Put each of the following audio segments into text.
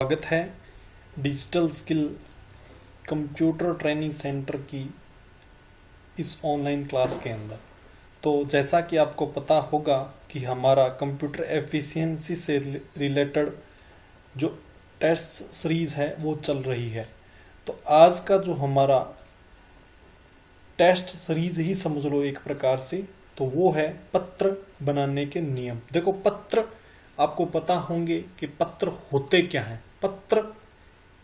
स्वागत है digital skill computer training centre की इस ऑनलाइन क्लास के अंदर। तो जैसा कि आपको पता होगा कि हमारा कंप्यूटर एफिशिएंसी से रिलेटेड जो टेस्ट सीरीज है वो चल रही है। तो आज का जो हमारा टेस्ट सीरीज ही समझ लो एक प्रकार से, तो वो है पत्र बनाने के नियम। देखो, पत्र आपको पता होंगे कि पत्र होते क्या हैं, पत्र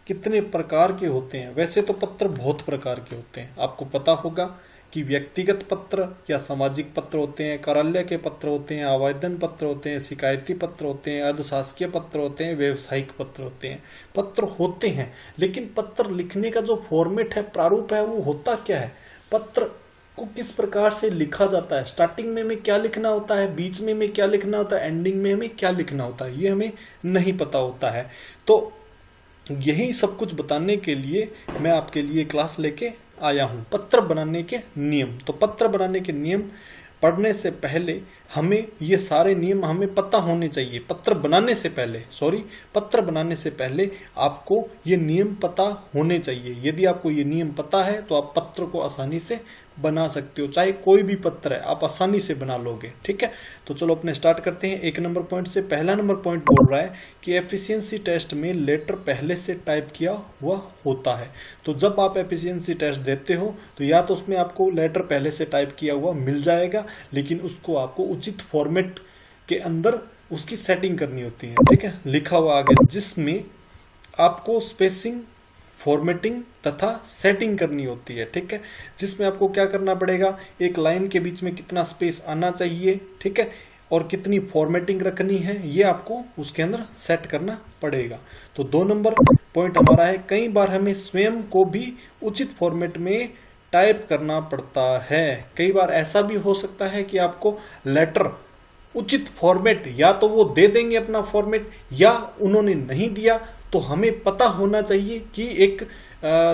कितने प्रकार के होते हैं। वैसे तो पत्र बहुत प्रकार के होते हैं। आपको पता होगा कि व्यक्तिगत पत्र या सामाजिक पत्र होते हैं, कार्यालय के पत्र होते हैं, आवेदन पत्र होते हैं, शिकायती पत्र होते हैं, अर्धशासकीय पत्र होते हैं, व्यावसायिक पत्र होते हैं। पत्र होते हैं, लेकिन पत्र लिखने का जो फॉर्मेट है, प्रारूप है, वो होता क्या है, पत्र को किस प्रकार से लिखा जाता है, स्टार्टिंग में हमें क्या लिखना होता है, बीच में हमें क्या लिखना होता है, एंडिंग में हमें क्या लिखना होता है, ये हमें नहीं पता होता है। तो यही सब कुछ बताने के लिए मैं आपके लिए क्लास लेके आया हूं, पत्र बनाने के नियम। तो पत्र बनाने के नियम पढ़ने से पहले हमें ये सारे नियम हमें पता होने चाहिए। पत्र बनाने से पहले आपको ये नियम पता होने चाहिए। यदि आपको ये नियम पता है तो आप पत्र को आसानी से बना सकते हो, चाहे कोई भी पत्र है आप आसानी से बना लोगे। ठीक है, तो चलो अपने स्टार्ट करते हैं। 1 नंबर पॉइंट से। पहला नंबर पॉइंट बोल रहा है कि एफिशिएंसी टेस्ट में लेटर पहले से टाइप किया हुआ होता है। तो जब आप एफिशिएंसी टेस्ट देते हो तो या तो उसमें आपको लेटर पहले से टाइप किया हुआ मिल जाएगा, लेकिन उसको आपको उचित फॉर्मेट के अंदर उसकी सेटिंग करनी होती है। ठीक है, लिखा हुआ आगे, जिसमें आपको स्पेसिंग, फॉर्मेटिंग तथा सेटिंग करनी होती है। ठीक है, जिसमें आपको क्या करना पड़ेगा, एक लाइन के बीच में कितना स्पेस आना चाहिए, ठीक है, और कितनी फॉर्मेटिंग रखनी है, ये आपको उसके अंदर सेट करना पड़ेगा। तो 2 नंबर पॉइंट हमारा है, कई बार हमें स्वयं को भी उचित फॉर्मेट में टाइप करना पड़ता है। कई बार ऐसा भी हो सकता है कि आपको लेटर उचित फॉर्मेट या तो वो दे देंगे अपना फॉर्मेट, या उन्होंने नहीं दिया, तो हमें पता होना चाहिए कि एक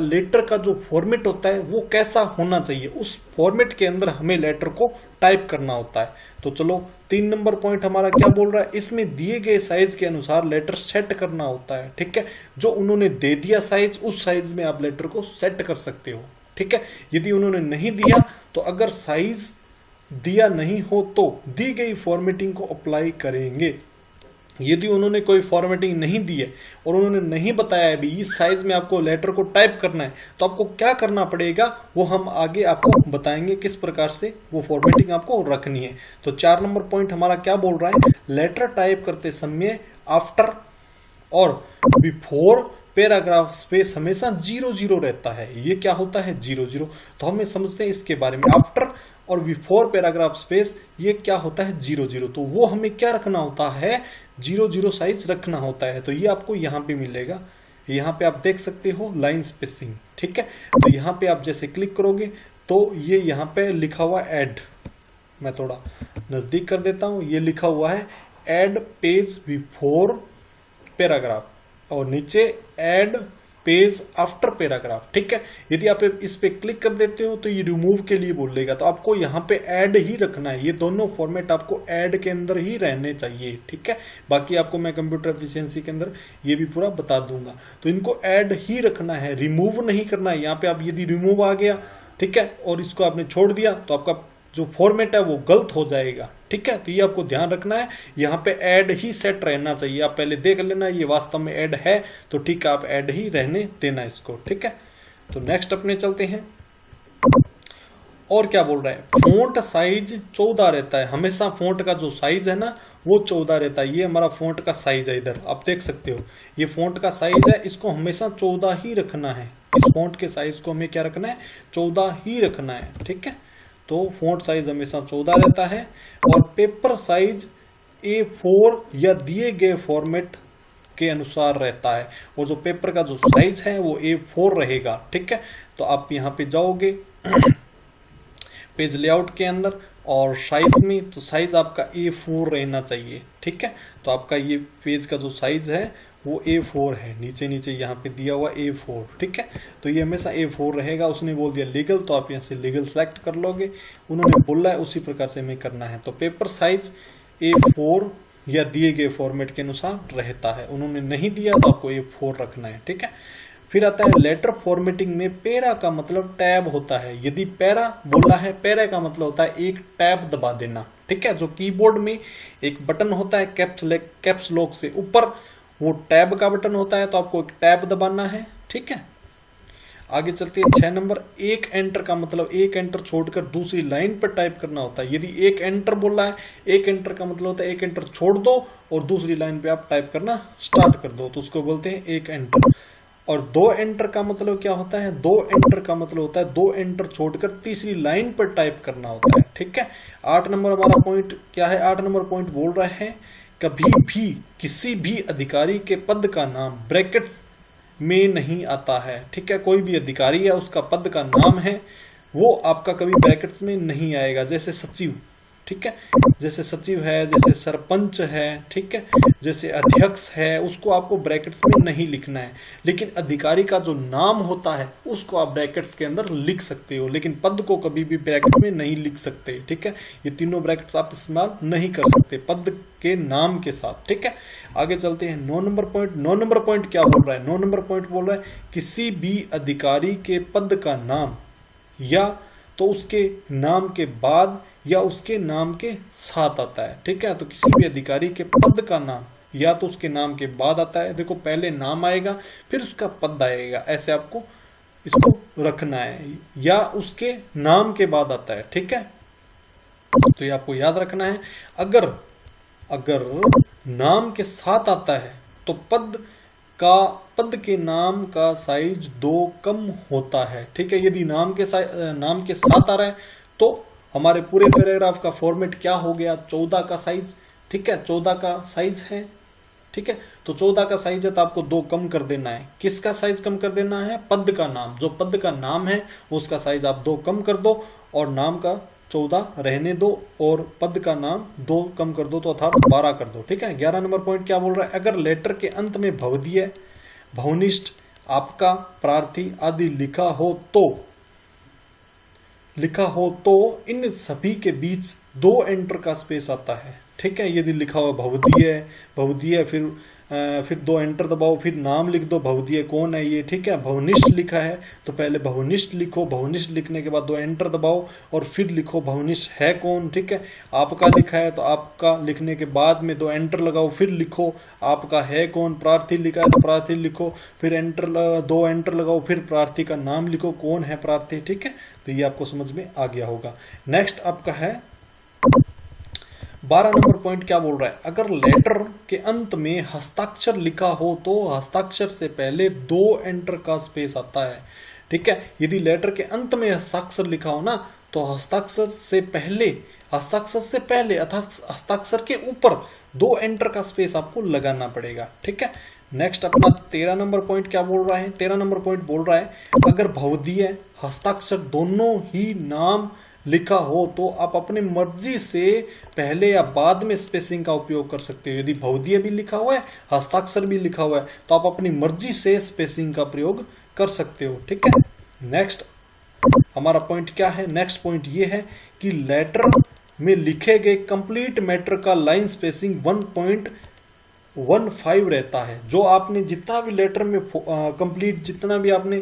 लेटर का जो फॉर्मेट होता है वो कैसा होना चाहिए। उस फॉर्मेट के अंदर हमें लेटर को टाइप करना होता है। तो चलो 3 नंबर पॉइंट हमारा क्या बोल रहा है, इसमें दिए गए साइज के अनुसार लेटर सेट करना होता है। ठीक है, जो उन्होंने दे दिया साइज, उस साइज में आप लेटर को सेट कर सकते हो। ठीक है, यदि उन्होंने नहीं दिया तो अगर साइज दिया नहीं हो तो दी गई फॉर्मेटिंग को अप्लाई करेंगे। यदि उन्होंने कोई फॉर्मेटिंग नहीं दी है और उन्होंने नहीं बताया अभी इस साइज में आपको लेटर को टाइप करना है, तो आपको क्या करना पड़ेगा वो हम आगे आपको बताएंगे, किस प्रकार से वो फॉर्मेटिंग आपको रखनी है। तो 4 नंबर पॉइंट हमारा क्या बोल रहा है, लेटर टाइप करते समय आफ्टर और बिफोर पैराग्राफ स्पेस हमेशा 0-0 रहता है। ये क्या होता है, 0-0। तो हमें समझते हैं इसके बारे में। आफ्टर और बिफोर पैराग्राफ स्पेस ये क्या होता है, 0-0। तो वो हमें क्या रखना होता है, 0-0 साइज रखना होता है। तो ये आपको यहाँ पे मिलेगा, यहाँ पे आप देख सकते हो लाइन स्पेसिंग। ठीक है, तो यहाँ पे आप जैसे क्लिक करोगे तो ये यहाँ पे लिखा हुआ ऐड, मैं थोड़ा नजदीक कर देता हूँ, ये लिखा हुआ है ऐड पेज बिफोर पैराग्राफ, और नीचे ऐड पेज आफ्टर पैराग्राफ। ठीक है, यदि आप इस पे क्लिक कर देते हो तो ये रिमूव के लिए बोलेगा, तो आपको यहाँ पे ऐड ही रखना है। ये दोनों फॉर्मेट आपको ऐड के अंदर ही रहने चाहिए। ठीक है, बाकी आपको मैं कंप्यूटर एफिशिएंसी के अंदर ये भी पूरा बता दूंगा। तो इनको ऐड ही रखना है, रिमूव नहीं करना है। यहाँ पे आप यदि रिमूव आ गया, ठीक है, और इसको आपने छोड़ दिया तो आपका जो फॉर्मेट है वो गलत हो जाएगा। ठीक है, तो ये आपको ध्यान रखना है, यहाँ पे ऐड ही सेट रहना चाहिए। आप पहले देख लेना ये वास्तव में ऐड है तो ठीक है, आप ऐड ही रहने देना इसको। ठीक है, तो नेक्स्ट अपने चलते हैं। और क्या बोल रहा है, फॉन्ट साइज 14 रहता है। हमेशा फॉन्ट का जो साइज है ना वो 14 रहता है। ये हमारा फॉन्ट का साइज है, इधर आप देख सकते हो ये फॉन्ट का साइज है, इसको हमेशा 14 ही रखना है। इस फॉन्ट के साइज को हमें क्या रखना है, 14 ही रखना है। ठीक है, तो फॉन्ट साइज हमेशा 14 रहता है। और पेपर साइज A4 या दिए गए फॉर्मेट के अनुसार रहता है, और जो पेपर का जो साइज है वो A4 रहेगा। ठीक है, तो आप यहाँ पे जाओगे पेज लेआउट के अंदर और साइज में, तो साइज आपका A4 रहना चाहिए। ठीक है, तो आपका ये पेज का जो साइज है वो A4 है, नीचे यहाँ पे दिया हुआ A4। ठीक है, तो ये हमेशा A4 रहेगा। उसने बोल दिया लीगल, तो आप यहाँ से लीगल सेलेक्ट कर लोगे। उन्होंने बोला है उसी प्रकार से हमें करना है। तो पेपर साइज A4 या दिए गए फॉर्मेट के अनुसार रहता है। उन्होंने नहीं दिया तो आपको A4 रखना है, ठीक है। फिर आता है लेटर फॉर्मेटिंग में पैरा का मतलब टैब होता है। यदि पैरा बोला है, पैरा का मतलब होता है एक टैब दबा देना, ठीक है। जो कीबोर्ड में एक बटन होता है कैप्स लॉक से ऊपर, वो टैब का बटन होता है, तो आपको एक टैब दबाना है, ठीक है। आगे चलते हैं 6 नंबर। एक एंटर का मतलब एक एंटर छोड़कर दूसरी लाइन पर टाइप करना होता है। यदि एक एंटर बोला है, एक एंटर का मतलब होता है एक एंटर छोड़ दो और दूसरी लाइन पे आप टाइप करना स्टार्ट कर दो, तो उसको बोलते हैं एक एंटर। और दो एंटर का मतलब क्या होता है? दो एंटर का मतलब होता है दो एंटर छोड़कर तीसरी लाइन पर टाइप करना होता है, ठीक है। 8 नंबर हमारा पॉइंट क्या है? 8 नंबर पॉइंट बोल रहे हैं कभी भी किसी भी अधिकारी के पद का नाम ब्रैकेट्स में नहीं आता है, ठीक है। कोई भी अधिकारी है, उसका पद का नाम है, वो आपका कभी ब्रैकेट्स में नहीं आएगा। जैसे सचिव, ठीक है, जैसे सचिव है, जैसे सरपंच है, ठीक है, जैसे अध्यक्ष है, उसको आपको ब्रैकेट्स में नहीं लिखना है। लेकिन अधिकारी का जो नाम होता है उसको आप ब्रैकेट्स के अंदर लिख सकते हो, लेकिन पद को कभी भी ब्रैकेट में नहीं लिख सकते, ठीक है। ये तीनों ब्रैकेट्स आप इस्तेमाल नहीं कर सकते पद के नाम के साथ, ठीक है। आगे चलते हैं 9 नंबर पॉइंट। 9 नंबर पॉइंट क्या बोल रहा है? 9 नंबर पॉइंट बोल रहा है किसी भी अधिकारी के पद का नाम या तो उसके नाम के बाद या उसके नाम के साथ आता है, ठीक है। तो किसी भी अधिकारी के पद का नाम या तो उसके नाम के बाद आता है। देखो पहले नाम आएगा फिर उसका पद आएगा, ऐसे आपको इसको रखना है, या उसके नाम के बाद आता है, ठीक है। तो ये आपको याद रखना है। अगर नाम के साथ आता है तो पद के नाम का साइज 2 कम होता है, ठीक है। यदि नाम के साथ आ रहा है तो हमारे पूरे पैराग्राफ का फॉर्मेट क्या हो गया? 14 का साइज, ठीक है, 14 का साइज है, ठीक है। तो 14 का साइज है तो आपको 2 कम कर देना है। किसका साइज कम कर देना है? पद का नाम। जो पद का नाम है उसका साइज आप 2 कम कर दो और नाम का 14 रहने दो और पद का नाम 2 कम कर दो, तो अर्थात 12 कर दो, ठीक है। 11 नंबर पॉइंट क्या बोल रहा है? अगर लेटर के अंत में भवदीय, भवनिष्ठ, आपका, प्रार्थी आदि लिखा हो तो इन सभी के बीच 2 एंटर का स्पेस आता है, ठीक है। यदि लिखा हुआ भवदीय फिर 2 एंटर दबाओ, फिर नाम लिख दो, भवदीय कौन है ये, ठीक है। भवनिष्ठ लिखा है तो पहले भवनिष्ठ लिखो, भवनिष्ठ लिखने के बाद 2 एंटर दबाओ और फिर लिखो भवनिष्ठ है कौन, ठीक है। आपका लिखा है तो आपका लिखने के बाद में 2 एंटर लगाओ, फिर लिखो आपका है कौन। प्रार्थी लिखा है तो प्रार्थी लिखो, फिर 2 एंटर लगाओ, फिर प्रार्थी का नाम लिखो कौन है प्रार्थी, ठीक है। तो ये आपको समझ में आ गया होगा। नेक्स्ट आपका है 12 नंबर पॉइंट क्या बोल रहा है? अगर लेटर के अंत में हस्ताक्षर लिखा हो तो हस्ताक्षर से पहले 2 एंटर का स्पेस आता है, ठीक है। यदि लेटर के अंत में हस्ताक्षर लिखा हो ना तो हस्ताक्षर से पहले अर्थात हस्ताक्षर के ऊपर 2 एंटर का स्पेस आपको लगाना पड़ेगा, ठीक है। नेक्स्ट अपना 13 नंबर पॉइंट क्या बोल रहा है? 13 नंबर पॉइंट बोल रहा है अगर भवदीय, हस्ताक्षर दोनों ही नाम लिखा हो तो आप अपनी मर्जी से पहले या बाद में स्पेसिंग का उपयोग कर सकते हो। यदि भवदीय भी लिखा हुआ है, हस्ताक्षर भी लिखा हुआ है, तो आप अपनी मर्जी से स्पेसिंग का प्रयोग कर सकते हो, ठीक है। नेक्स्ट हमारा पॉइंट क्या है? नेक्स्ट पॉइंट ये है कि लेटर में लिखे गए कंप्लीट मैटर का लाइन स्पेसिंग 1.15 रहता है। जो आपने जितना भी लेटर में कंप्लीट, जितना भी आपने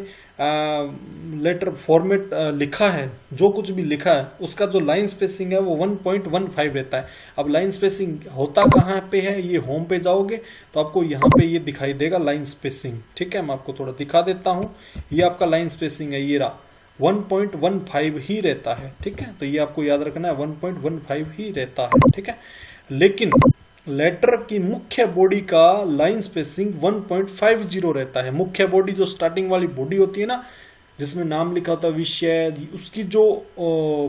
लेटर फॉर्मेट लिखा है, जो कुछ भी लिखा है, उसका जो लाइन स्पेसिंग है वो 1.15 रहता है। अब लाइन स्पेसिंग होता कहाँ पे है? ये होम पे जाओगे तो आपको यहाँ पे ये दिखाई देगा लाइन स्पेसिंग, ठीक है। मैं आपको थोड़ा दिखा देता हूँ। ये आपका लाइन स्पेसिंग है, ये रहा 1.15 ही रहता है, ठीक है। तो ये आपको याद रखना है 1.15 ही रहता है, ठीक है। लेकिन लेटर की मुख्य बॉडी का लाइन स्पेसिंग 1.50 रहता है। मुख्य बॉडी जो स्टार्टिंग वाली बॉडी होती है ना, जिसमें नाम लिखा होता है विषय, उसकी जो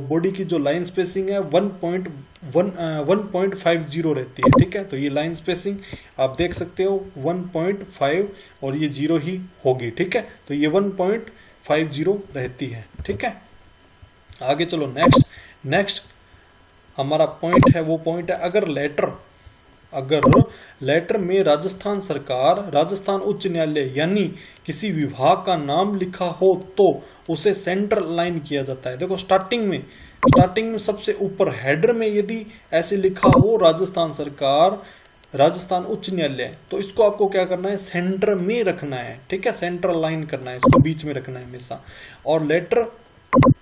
बॉडी की जो लाइन स्पेसिंग है 1.50 रहती है, ठीक है। तो ये लाइन स्पेसिंग आप देख सकते हो 1.5 और ये 0 ही होगी, ठीक है। तो ये 1.50 रहती है, ठीक है। आगे चलो नेक्स्ट हमारा पॉइंट है, वो पॉइंट है अगर लेटर में राजस्थान सरकार, राजस्थान उच्च न्यायालय यानी किसी विभाग का नाम लिखा हो तो उसे सेंटर लाइन किया जाता है। देखो स्टार्टिंग में सबसे ऊपर हेडर में यदि ऐसे लिखा हो राजस्थान सरकार राजस्थान उच्च न्यायालय, तो इसको आपको क्या करना है, सेंटर में रखना है, ठीक है, सेंटर लाइन करना है, इसको बीच में रखना है हमेशा। और लेटर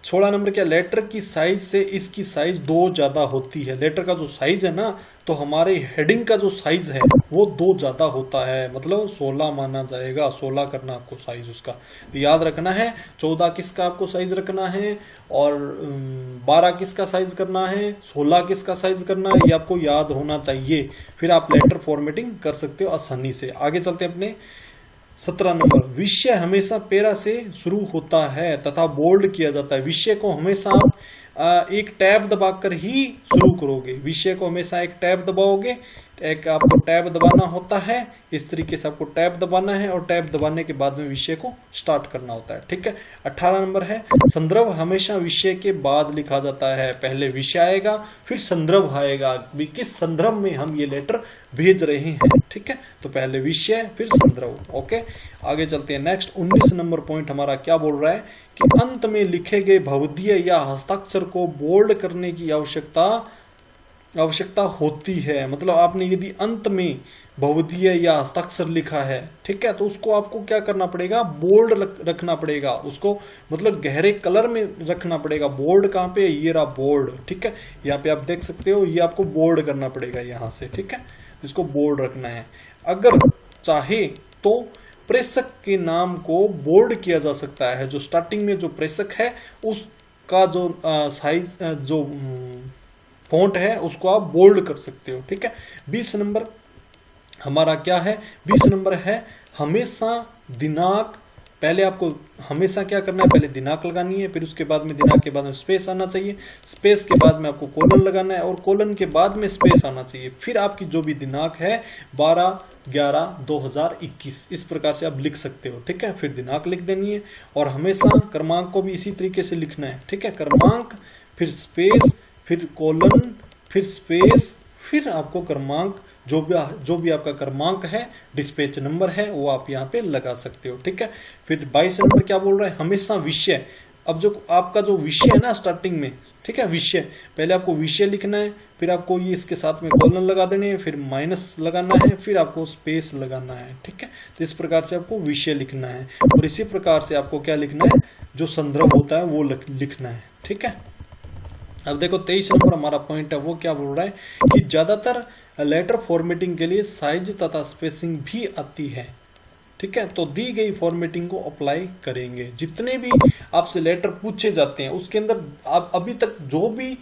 16 नंबर क्या, लेटर की साइज से इसकी साइज 2 ज्यादा होती है। लेटर का जो साइज है ना, तो हमारे हेडिंग का जो साइज है वो 2 ज्यादा होता है, मतलब 16 माना जाएगा, 16 करना आपको साइज उसका, तो याद रखना है। 14 किसका आपको साइज रखना है, और 12 किसका साइज करना है, 16 किसका साइज करना है, ये आपको याद होना चाहिए। फिर आप लेटर फॉर्मेटिंग कर सकते हो आसानी से। आगे चलते हैं अपने 17 नंबर, विषय हमेशा पैरा से शुरू होता है तथा बोल्ड किया जाता है। विषय को हमेशा आप एक टैब दबाकर ही शुरू करोगे, विषय को हमेशा एक टैब दबाओगे, एक आपको टैब दबाना होता है, इस तरीके से आपको टैब दबाना है, और टैब दबाने के बाद में विषय को स्टार्ट करना होता है, ठीक है। 18 नंबर है, संदर्भ हमेशा विषय के बाद लिखा जाता है। पहले विषय आएगा फिर संदर्भ आएगा, भी किस संदर्भ में हम ये लेटर भेज रहे हैं, ठीक है। तो पहले विषय फिर संदर्भ, ओके। आगे चलते हैं नेक्स्ट 19 नंबर पॉइंट हमारा क्या बोल रहा है कि अंत में लिखे गए भवदीय या हस्ताक्षर को बोल्ड करने की आवश्यकता होती है। मतलब आपने यदि अंत में भवदीय या हस्ताक्षर लिखा है, ठीक है, तो उसको आपको क्या करना पड़ेगा, बोल्ड रखना पड़ेगा, उसको मतलब गहरे कलर में रखना पड़ेगा। बोल्ड कहाँ पे, ये रहा बोल्ड, ठीक है, यहाँ पे आप देख सकते हो, ये आपको बोल्ड करना पड़ेगा यहाँ से, ठीक है, इसको बोल्ड रखना है। अगर चाहे तो प्रेषक के नाम को बोल्ड किया जा सकता है, जो स्टार्टिंग में जो प्रेषक है उसका जो साइज जो फॉन्ट है उसको आप बोल्ड कर सकते हो, ठीक है। 20 नंबर हमारा क्या है, 20 नंबर है हमेशा दिनांक, पहले आपको हमेशा क्या करना है, पहले दिनांक लगानी है, फिर उसके बाद में दिनांक के बाद में स्पेस आना चाहिए, स्पेस के बाद में आपको कोलन लगाना है, और कोलन के बाद में स्पेस आना चाहिए। फिर आपकी जो भी दिनांक है 12/11/2021 इस प्रकार से आप लिख सकते हो, ठीक है। फिर दिनांक लिख देनी है, और हमेशा क्रमांक को भी इसी तरीके से लिखना है, ठीक है। क्रमांक फिर स्पेस फिर कोलन फिर स्पेस, फिर आपको क्रमांक जो भी आपका क्रमांक है, डिस्पैच नंबर है, वो आप यहाँ पे लगा सकते हो, ठीक है। फिर 22 नंबर क्या बोल रहा है, हमेशा विषय, अब जो आपका जो विषय है ना स्टार्टिंग में, ठीक है, विषय पहले आपको विषय लिखना है, फिर आपको ये इसके साथ में कॉलन लगा देने हैं, फिर माइनस लगाना है, फिर आपको स्पेस लगाना है, ठीक है। तो इस प्रकार से आपको विषय लिखना है, और इसी प्रकार से आपको क्या लिखना है, जो संदर्भ होता है वो लिखना है, ठीक है। अब देखो 23 नंबर हमारा पॉइंट है, वो क्या बोल रहा है कि ज्यादातर लेटर फॉर्मेटिंग के लिए साइज तथा स्पेसिंग भी आती है, ठीक है। तो दी गई फॉर्मेटिंग को अप्लाई करेंगे। जितने भी आपसे लेटर पूछे जाते हैं उसके अंदर आप अभी तक जो भी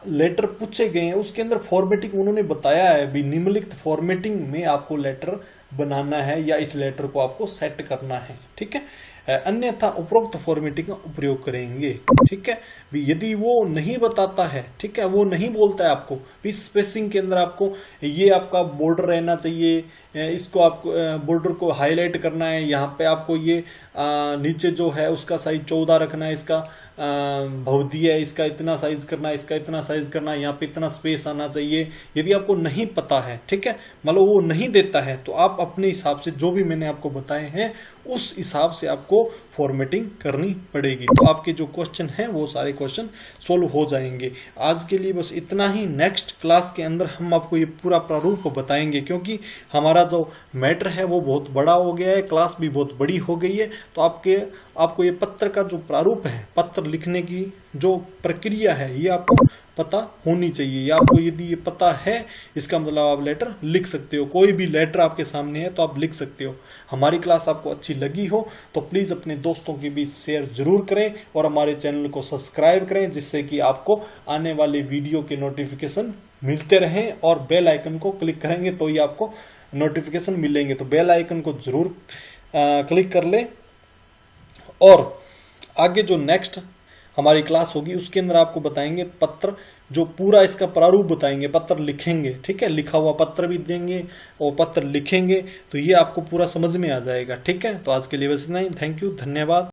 लेटर पूछे गए हैं उसके अंदर फॉर्मेटिंग उन्होंने बताया है, भी निम्नलिखित फॉर्मेटिंग में आपको लेटर बनाना है या इस लेटर को आपको सेट करना है, ठीक है। अन्यथा उपरोक्त फॉर्मेटिंग का उपयोग करेंगे, ठीक है। यदि वो नहीं बताता है, ठीक है, वो नहीं बोलता है आपको इस स्पेसिंग के अंदर आपको ये आपका बॉर्डर रहना चाहिए, इसको आपको बॉर्डर को हाईलाइट करना है, यहाँ पे आपको ये नीचे जो है उसका साइज 14 रखना है, इसका भवदीय है, इसका इतना साइज करना है, इसका इतना साइज करना है, यहाँ पे इतना स्पेस आना चाहिए। यदि आपको नहीं पता है, ठीक है, मतलब वो नहीं देता है, तो आप अपने हिसाब से जो भी मैंने आपको बताए हैं उस हिसाब से आपको फॉर्मेटिंग करनी पड़ेगी। तो आपके जो क्वेश्चन हैं वो सारे क्वेश्चन सोल्व हो जाएंगे। आज के लिए बस इतना ही। नेक्स्ट क्लास के अंदर हम आपको ये पूरा प्रारूप बताएंगे, क्योंकि हमारा जो मैटर है वो बहुत बड़ा हो गया है, क्लास भी बहुत बड़ी हो गई है। तो आपको ये पत्र का जो प्रारूप है, पत्र लिखने की जो प्रक्रिया है, ये आपको पता होनी चाहिए। या आपको यदि ये पता है, इसका मतलब आप लेटर लिख सकते हो। कोई भी लेटर आपके सामने है तो आप लिख सकते हो। हमारी क्लास आपको अच्छी लगी हो तो प्लीज अपने दोस्तों के बीच शेयर जरूर करें, और हमारे चैनल को सब्सक्राइब करें, जिससे कि आपको आने वाले वीडियो के नोटिफिकेशन मिलते रहें। और बेल आइकन को क्लिक करेंगे तो ही आपको नोटिफिकेशन मिलेंगे। तो बेल आइकन को जरूर क्लिक कर ले। और आगे जो नेक्स्ट हमारी क्लास होगी उसके अंदर आपको बताएंगे पत्र, जो पूरा इसका प्रारूप बताएंगे, पत्र लिखेंगे, ठीक है, लिखा हुआ पत्र भी देंगे और पत्र लिखेंगे, तो ये आपको पूरा समझ में आ जाएगा, ठीक है। तो आज के लिए बस इतना ही। थैंक यू, धन्यवाद।